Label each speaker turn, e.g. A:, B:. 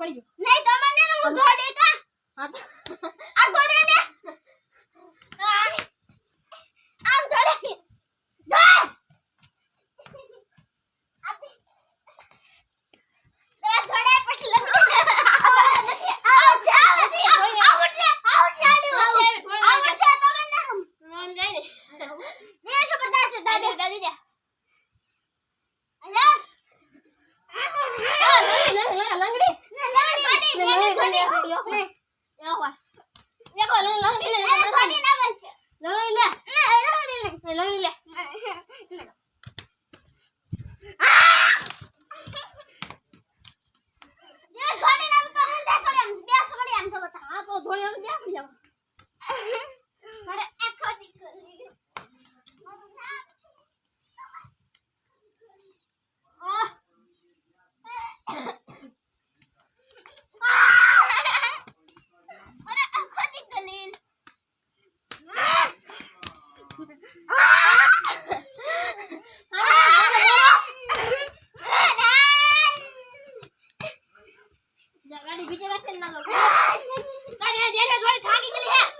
A: પડી ગયું
B: નહીં તો મને હું ધોડે કા
A: હા તો
B: આ ગોરે ને આમ ધોડે ધોડ આપી જરા ધોડે પછી લગ ગાડી બીજે રાખે ના લો તારે જેને જોઈ થાકી ગઈ હે